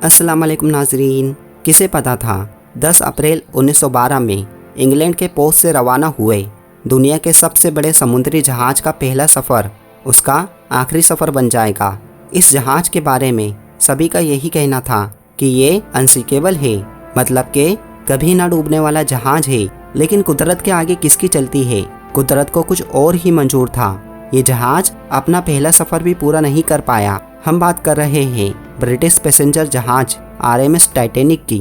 अस्सलाम वालेकुम नाजरीन। किसे पता था 10 अप्रैल 1912 में इंग्लैंड के पोर्ट से रवाना हुए दुनिया के सबसे बड़े समुद्री जहाज़ का पहला सफ़र उसका आखिरी सफ़र बन जाएगा। इस जहाज़ के बारे में सभी का यही कहना था कि ये अनसिंकेबल है, मतलब कि कभी ना डूबने वाला जहाज़ है। लेकिन कुदरत के आगे किसकी चलती है, कुदरत को कुछ और ही मंजूर था। ये जहाज़ अपना पहला सफ़र भी पूरा नहीं कर पाया। हम बात कर रहे हैं ब्रिटिश पैसेंजर जहाज़ RMS टाइटैनिक की।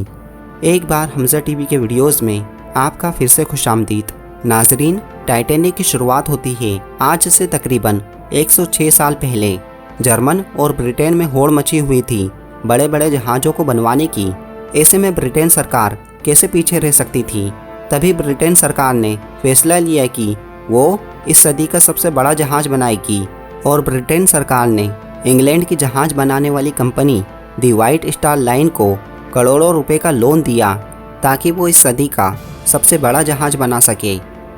एक बार हमजा टीवी के वीडियोस में आपका फिर से खुशामदीद। नाजरीन, टाइटैनिक की शुरुआत होती है आज से तकरीबन 106 साल पहले। जर्मन और ब्रिटेन में होड़ मची हुई थी बड़े बड़े जहाज़ों को बनवाने की। ऐसे में ब्रिटेन सरकार कैसे पीछे रह सकती थी। तभी ब्रिटेन सरकार ने फैसला लिया कि वो इस सदी का सबसे बड़ा जहाज़ बनाएगी और ब्रिटेन सरकार ने इंग्लैंड की जहाज़ बनाने वाली company the White Star line को करोड़ों रुपए का लोन दिया ताकि वो इस सदी का सबसे बड़ा जहाज़ बना सके।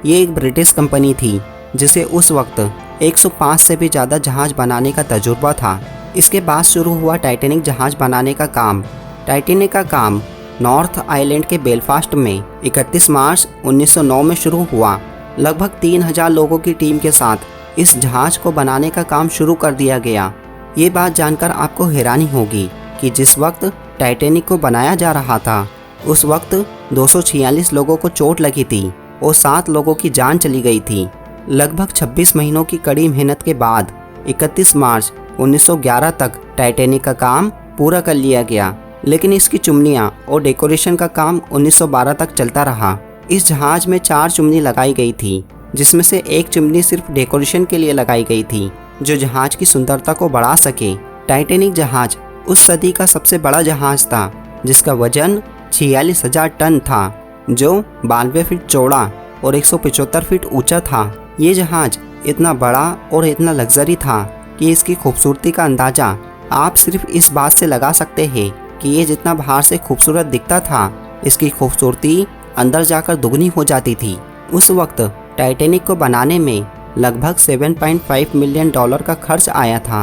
ये एक ब्रिटिश कंपनी थी जिसे उस वक्त 105 से भी ज़्यादा जहाज़ बनाने का तजुर्बा था। इसके बाद शुरू हुआ टाइटैनिक जहाज़ बनाने का काम। टाइटैनिक का काम नॉर्थ आयरलैंड के बेलफास्ट में 31 मार्च 1909 में शुरू हुआ। लगभग 3000 लोगों की टीम के साथ इस जहाज़ को बनाने का काम शुरू कर दिया गया। ये बात जानकर आपको हैरानी होगी कि जिस वक्त टाइटैनिक को बनाया जा रहा था उस वक्त 246 लोगों को चोट लगी थी और 7 लोगों की जान चली गई थी। लगभग 26 महीनों की कड़ी मेहनत के बाद 31 मार्च 1911 तक टाइटैनिक का काम पूरा कर लिया गया। लेकिन इसकी चुम्नियाँ और डेकोरेशन का काम 1912 तक चलता रहा। इस जहाज़ में 4 चिमनी लगाई गई थी, जिसमें से एक चिमनी सिर्फ डेकोरेशन के लिए लगाई गई थी जो जहाज़ की सुंदरता को बढ़ा सके। टाइटैनिक जहाज़ उस सदी का सबसे बड़ा जहाज़ था जिसका वजन 46,000 टन था, जो 92 फीट चौड़ा और 175 फीट ऊंचा था। ये जहाज़ इतना बड़ा और इतना लग्जरी था कि इसकी खूबसूरती का अंदाज़ा आप सिर्फ इस बात से लगा सकते हैं कि ये जितना बाहर से खूबसूरत दिखता था, इसकी खूबसूरती अंदर जाकर दुगनी हो जाती थी। उस वक्त टाइटैनिक को बनाने में लगभग $7.5 मिलियन का खर्च आया था,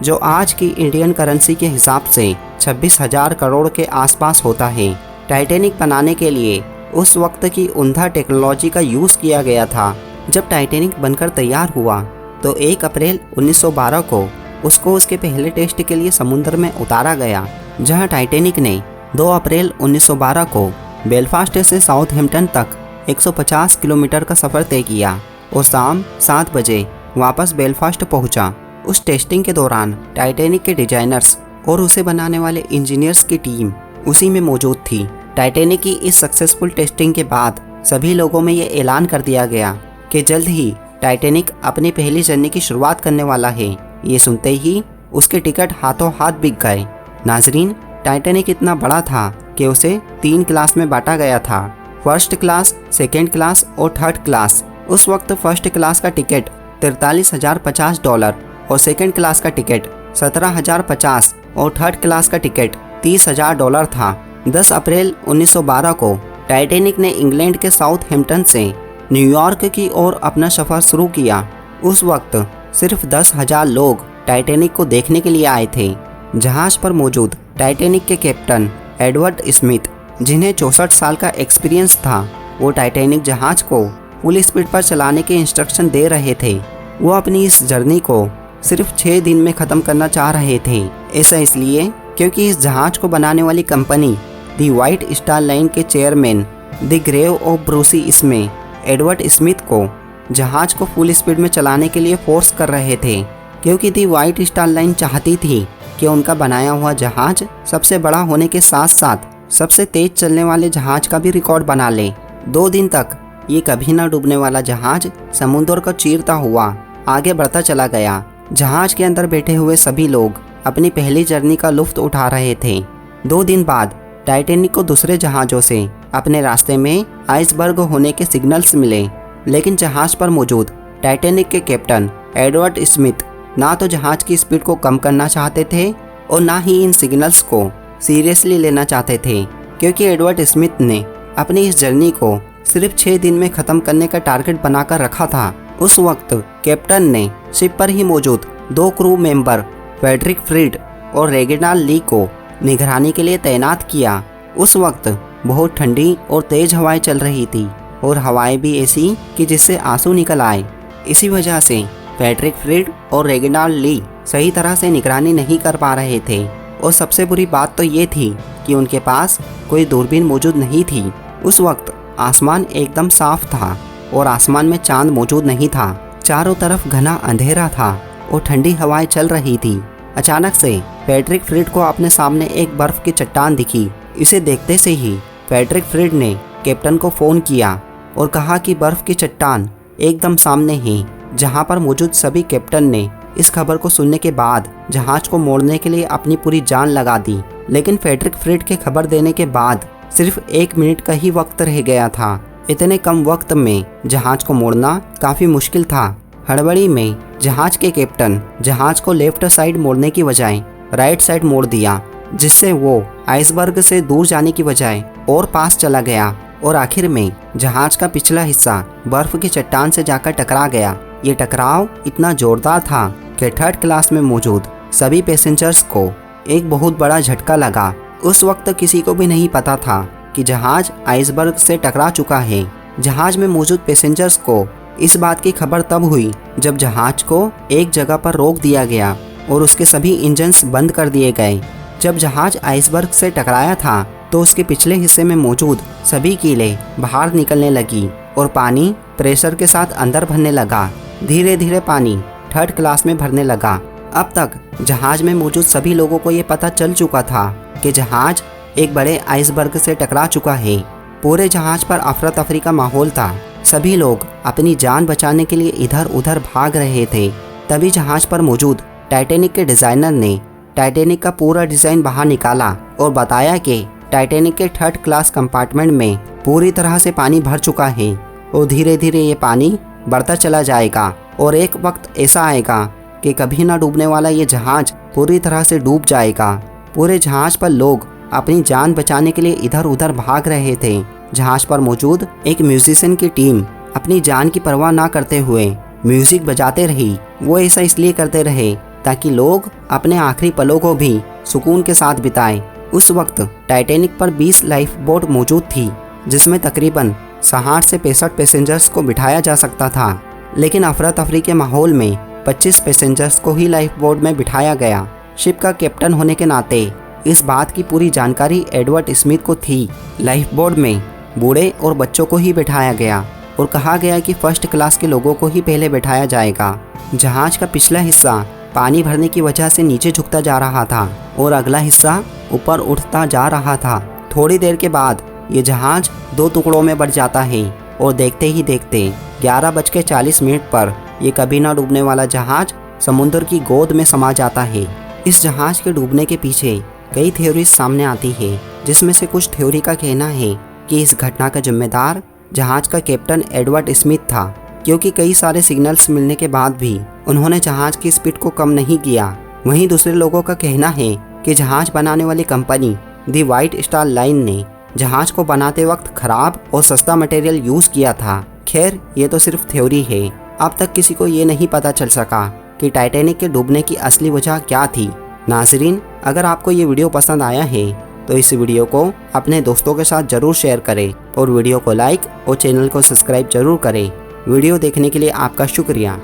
जो आज की इंडियन करेंसी के हिसाब से 26,000 करोड़ के आसपास होता है। टाइटैनिक बनाने के लिए उस वक्त की उम्दा टेक्नोलॉजी का यूज़ किया गया था। जब टाइटैनिक बनकर तैयार हुआ तो 1 अप्रैल 1912 को उसको उसके पहले टेस्ट के लिए समुद्र में उतारा गया, जहां टाइटैनिक ने 2 अप्रैल 1912 को बेलफास्ट से साउथहैम्पटन तक 150 किलोमीटर का सफ़र तय किया और शाम 7 बजे वापस बेलफास्ट पहुंचा। उस टेस्टिंग के दौरान टाइटैनिक के डिजाइनर्स और उसे बनाने वाले इंजीनियर्स की टीम उसी में मौजूद थी। टाइटैनिक की इस सक्सेसफुल टेस्टिंग के बाद सभी लोगों में ये ऐलान कर दिया गया कि जल्द ही टाइटैनिक अपनी पहली जर्नी की शुरुआत करने वाला है। ये सुनते ही उसके टिकट हाथों हाथ बिक गए। नाजरीन, टाइटैनिक इतना बड़ा था कि उसे 3 क्लास में बांटा गया था, फर्स्ट क्लास, सेकेंड क्लास और थर्ड क्लास। उस वक्त फर्स्ट क्लास का टिकट $43,050 और सेकेंड क्लास का टिकट $17,050 और थर्ड क्लास का टिकट $30,000 था। 10 अप्रैल 1912 को टाइटैनिक ने इंग्लैंड के साउथहैम्पटन से न्यूयॉर्क की ओर अपना सफ़र शुरू किया। उस वक्त सिर्फ 10,000 लोग टाइटैनिक को देखने के लिए आए थे। जहाज़ पर मौजूद टाइटैनिक के कैप्टन एडवर्ड स्मिथ, जिन्हें 64 साल का एक्सपीरियंस था, वो टाइटैनिक जहाज़ को फुल स्पीड पर चलाने के इंस्ट्रक्शन दे रहे थे। वो अपनी इस जर्नी को सिर्फ 6 दिन में ख़त्म करना चाह रहे थे। ऐसा इसलिए क्योंकि इस जहाज़ को बनाने वाली company the White Star Line के चेयरमैन द ग्रेव ऑफ ब्रूसी इसमें एडवर्ड स्मिथ को जहाज़ को फुल स्पीड में चलाने के लिए फोर्स कर रहे थे, क्योंकि दी व्हाइट स्टार लाइन चाहती थी कि उनका बनाया हुआ जहाज़ सबसे बड़ा होने के साथ साथ सबसे तेज़ चलने वाले जहाज़ का भी रिकॉर्ड बना ले। 2 दिन तक ये कभी ना डूबने वाला जहाज़ समुद्र को चीरता हुआ आगे बढ़ता चला गया। जहाज़ के अंदर बैठे हुए सभी लोग अपनी पहली जर्नी का लुत्फ़ उठा रहे थे। 2 दिन बाद टाइटैनिक को दूसरे जहाज़ों से अपने रास्ते में आइसबर्ग होने के सिग्नल्स मिले, लेकिन जहाज़ पर मौजूद टाइटैनिक के कैप्टन एडवर्ड स्मिथ ना तो जहाज़ की स्पीड को कम करना चाहते थे और ना ही इन सिग्नल्स को सीरियसली लेना चाहते थे, क्योंकि एडवर्ड स्मिथ ने अपनी इस जर्नी को सिर्फ 6 दिन में ख़त्म करने का टारगेट बनाकर रखा था। उस वक्त कैप्टन ने शिप पर ही मौजूद 2 क्रू मेंबर फ्रेडरिक फ्रीड और रेगिनाल्ड ली को निगरानी के लिए तैनात किया। उस वक्त बहुत ठंडी और तेज हवाएं चल रही थी और हवाएं भी ऐसी कि जिससे आंसू निकल आए। इसी वजह से पैट्रिक फ्रिड और रेगिनाल्ड ली सही तरह से निगरानी नहीं कर पा रहे थे और सबसे बुरी बात तो ये थी कि उनके पास कोई दूरबीन मौजूद नहीं थी। उस वक्त आसमान एकदम साफ था और आसमान में चांद मौजूद नहीं था। चारों तरफ घना अंधेरा था और ठंडी हवाएं चल रही थी। अचानक से पैट्रिक फ्रिड को अपने सामने एक बर्फ की चट्टान दिखी। इसे देखते से ही पैट्रिक फ्रिड ने कैप्टन को फ़ोन किया और कहा कि बर्फ की चट्टान एकदम सामने है। जहां पर मौजूद सभी कैप्टन ने इस खबर को सुनने के बाद जहाज को मोड़ने के लिए अपनी पूरी जान लगा दी। लेकिन पैट्रिक फ्रिड के खबर देने के बाद सिर्फ 1 मिनट का ही वक्त रह गया था। इतने कम वक्त में जहाज को मोड़ना काफ़ी मुश्किल था। हड़बड़ी में जहाज के कैप्टन जहाज को लेफ्ट साइड मोड़ने की बजाय राइट साइड मोड़ दिया, जिससे वो आइसबर्ग से दूर जाने की बजाय और पास चला गया और आखिर में जहाज का पिछला हिस्सा बर्फ की चट्टान से जाकर टकरा गया। ये टकराव इतना जोरदार था कि 3rd क्लास में मौजूद सभी पैसेंजर्स को एक बहुत बड़ा झटका लगा। उस वक्त किसी को भी नहीं पता था कि जहाज आइसबर्ग से टकरा चुका है। जहाज में मौजूद पैसेंजर्स को इस बात की खबर तब हुई जब जहाज को एक जगह पर रोक दिया गया और उसके सभी इंजन्स बंद कर दिए गए। जब जहाज आइसबर्ग से टकराया था तो उसके पिछले हिस्से में मौजूद सभी कीलें बाहर निकलने लगी और पानी प्रेशर के साथ अंदर भरने लगा। धीरे धीरे पानी 3rd क्लास में भरने लगा। अब तक जहाज में मौजूद सभी लोगों को ये पता चल चुका था कि जहाज एक बड़े आइसबर्ग से टकरा चुका है। पूरे जहाज पर अफरा तफरी का माहौल था। सभी लोग अपनी जान बचाने के लिए इधर उधर भाग रहे थे। तभी जहाज पर मौजूद टाइटैनिक के डिज़ाइनर ने टाइटैनिक का पूरा डिज़ाइन बाहर निकाला और बताया कि टाइटैनिक के 3rd क्लास कंपार्टमेंट में पूरी तरह से पानी भर चुका है और धीरे धीरे ये पानी बढ़ता चला जाएगा और एक वक्त ऐसा आएगा कि कभी ना डूबने वाला ये जहाज पूरी तरह से डूब जाएगा। पूरे जहाज पर लोग अपनी जान बचाने के लिए इधर उधर भाग रहे थे। जहाज पर मौजूद एक म्यूजिशियन की टीम अपनी जान की परवाह ना करते हुए म्यूजिक बजाते रही। वो ऐसा इसलिए करते रहे ताकि लोग अपने आखिरी पलों को भी सुकून के साथ बिताएं। उस वक्त टाइटैनिक पर 20 लाइफ बोट मौजूद थी, जिसमें तकरीबन 60 से 65 पैसेंजर्स को बिठाया जा सकता था। लेकिन अफरा तफरी के माहौल में 25 पैसेंजर्स को ही लाइफ बोट में बिठाया गया। शिप का कैप्टन होने के नाते इस बात की पूरी जानकारी एडवर्ड स्मिथ को थी। लाइफ बोट में बूढ़े और बच्चों को ही बिठाया गया और कहा गया कि 1st क्लास के लोगों को ही पहले बिठाया जाएगा। जहाज का पिछला हिस्सा पानी भरने की वजह से नीचे झुकता जा रहा था और अगला हिस्सा ऊपर उठता जा रहा था। थोड़ी देर के बाद ये जहाज 2 टुकड़ों में बढ़ जाता है और देखते ही देखते 11:40 पर ये कभी ना डूबने वाला जहाज समुद्र की गोद में समा जाता है। इस जहाज के डूबने के पीछे कई थ्योरीज सामने आती है, जिसमें से कुछ थ्योरी का कहना है कि इस घटना का जिम्मेदार जहाज का कैप्टन एडवर्ड स्मिथ था, क्योंकि कई सारे सिग्नल्स मिलने के बाद भी उन्होंने जहाज की स्पीड को कम नहीं किया। वहीं दूसरे लोगों का कहना है कि जहाज बनाने वाली company the White Star line ने जहाज को बनाते वक्त खराब और सस्ता मटेरियल यूज़ किया था। खैर, ये तो सिर्फ थ्योरी है। अब तक किसी को ये नहीं पता चल सका कि टाइटैनिक के डूबने की असली वजह क्या थी। नाजरीन, अगर आपको ये वीडियो पसंद आया है तो इस वीडियो को अपने दोस्तों के साथ ज़रूर शेयर करें और वीडियो को लाइक और चैनल को सब्सक्राइब जरूर करें। वीडियो देखने के लिए आपका शुक्रिया।